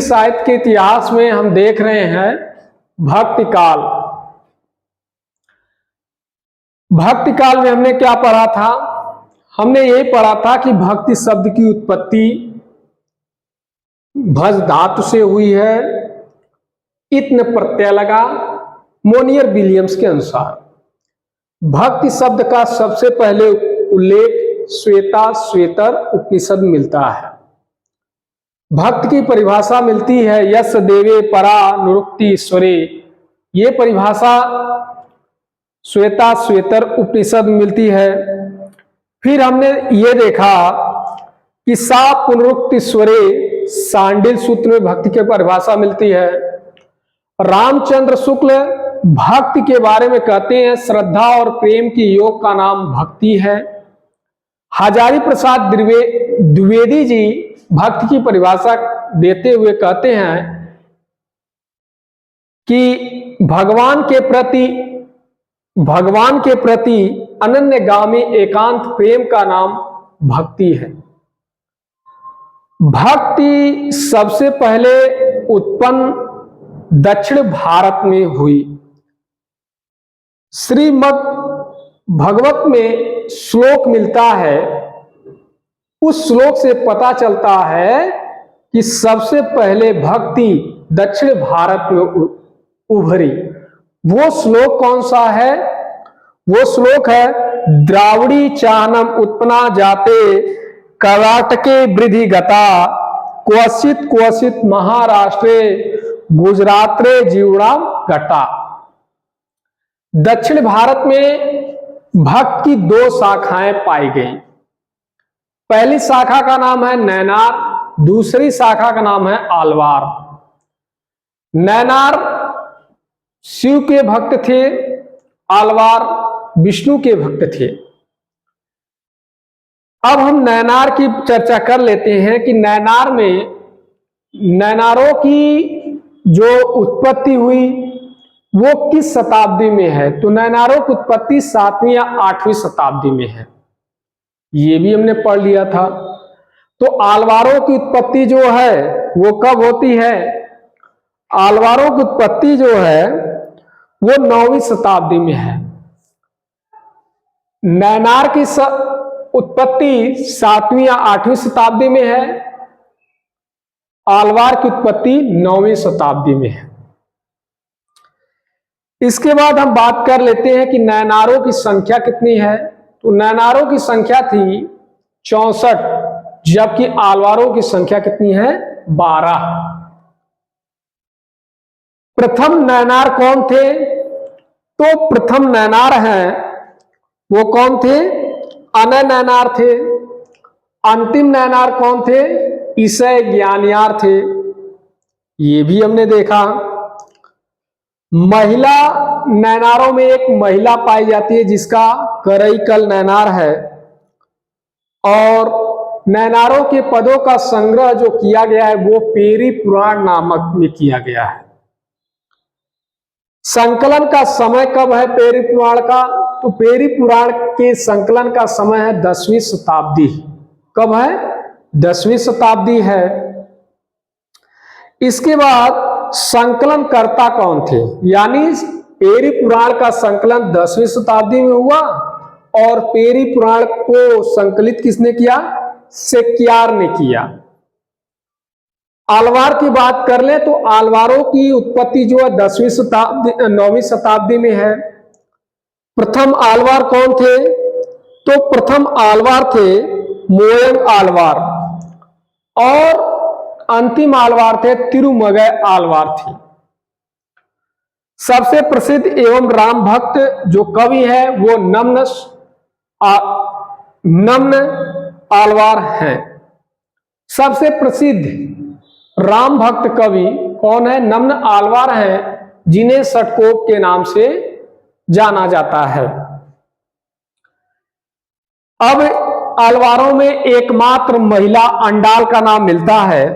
साहित्य के इतिहास में हम देख रहे हैं भक्ति काल। भक्ति काल में हमने क्या पढ़ा था? हमने यही पढ़ा था कि भक्ति शब्द की उत्पत्ति भज धातु से हुई है। इत्न प्रत्यय लगा मोनियर विलियम्स के अनुसार। भक्ति शब्द का सबसे पहले उल्लेख श्वेता श्वेतर उपनिषद मिलता है। भक्त की परिभाषा मिलती है यस देवे परा निरुक्ति ईश्वरे। ये परिभाषा श्वेता श्वेतर उपनिषद मिलती है। फिर हमने ये देखा कि सा पुनरुक्ति स्वरे सांडिल सूत्र में भक्ति की परिभाषा मिलती है। रामचंद्र शुक्ल भक्ति के बारे में कहते हैं श्रद्धा और प्रेम की योग का नाम भक्ति है। हजारी प्रसाद द्विवेदी जी भक्ति की परिभाषा देते हुए कहते हैं कि भगवान के प्रति अनन्यगामी एकांत प्रेम का नाम भक्ति है। भक्ति सबसे पहले उत्पन्न दक्षिण भारत में हुई। श्रीमद् भगवत में श्लोक मिलता है, उस श्लोक से पता चलता है कि सबसे पहले भक्ति दक्षिण भारत में उभरी। वो श्लोक कौन सा है? वो श्लोक है द्राविड़ी चानम उत्पन्ना जाते कर्नाटके वृद्धि गता क्वचित क्वचित महाराष्ट्रे गुजरात्रे जीवणाम घटा। दक्षिण भारत में भक्त की दो शाखाएं पाई गई। पहली शाखा का नाम है नैनार, दूसरी शाखा का नाम है आलवार। नैनार शिव के भक्त थे, आलवार विष्णु के भक्त थे। अब हम नैनार की चर्चा कर लेते हैं कि नैनार में नैनारों की जो उत्पत्ति हुई वो किस शताब्दी में है? तो नैनारों की उत्पत्ति 7वीं या 8वीं शताब्दी में है। ये भी हमने पढ़ लिया था। तो आलवारों की उत्पत्ति जो है वो कब होती है? आलवारों की उत्पत्ति जो है वो 9वीं शताब्दी में है। नैनार की उत्पत्ति 7वीं या 8वीं शताब्दी में है। आलवार की उत्पत्ति 9वीं शताब्दी में है। इसके बाद हम बात कर लेते हैं कि नैनारों की संख्या कितनी है। तो नैनारों की संख्या थी 64, जबकि आलवारों की संख्या कितनी है? 12। प्रथम नैनार कौन थे? तो प्रथम नैनार हैं वो कौन थे? अनय नैनार थे। अंतिम नैनार कौन थे? ईसय ज्ञानियार थे। ये भी हमने देखा। महिला नैनारों में एक महिला पाई जाती है जिसका करईकल नैनार है। और नैनारों के पदों का संग्रह जो किया गया है वो पेरी पुराण नामक में किया गया है। संकलन का समय कब है पेरी पुराण का? तो पेरी पुराण के संकलन का समय है 10वीं शताब्दी। कब है? 10वीं शताब्दी है। इसके बाद संकलन कर्ता कौन थे? यानी पेरी पुराण का संकलन 10वीं शताब्दी में हुआ और पेरी पुराण को संकलित किसने किया? सेक्यार ने किया। आलवार की बात कर ले तो आलवारों की उत्पत्ति जो है 9वीं शताब्दी में है। प्रथम आलवार कौन थे? तो प्रथम आलवार थे मोयंग आलवार और अंतिम आलवार थे तिरुमगय आलवार थे। सबसे प्रसिद्ध एवं राम भक्त जो कवि है वो नम्न आलवार है। सबसे प्रसिद्ध राम भक्त कवि कौन है? नम्न आलवार है, जिन्हें षटकोप के नाम से जाना जाता है। अब आलवारों में एकमात्र महिला अंडाल का नाम मिलता है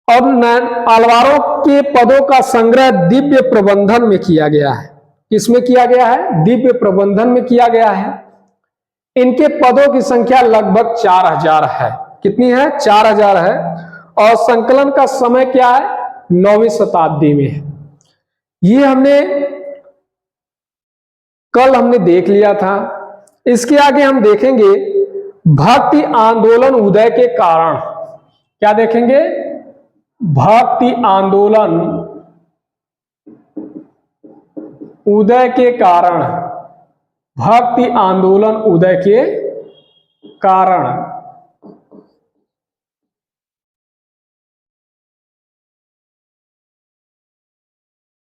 और आलवारों के पदों का संग्रह दिव्य प्रबंधन में किया गया है। किसमें किया गया है? दिव्य प्रबंधन में किया गया है। इनके पदों की संख्या लगभग 4000 है। कितनी है? 4000 है। और संकलन का समय क्या है, 9वीं शताब्दी में है। ये कल हमने देख लिया था। इसके आगे हम देखेंगे भक्ति आंदोलन उदय के कारण। क्या देखेंगे, भक्ति आंदोलन उदय के कारण, भक्ति आंदोलन उदय के कारण।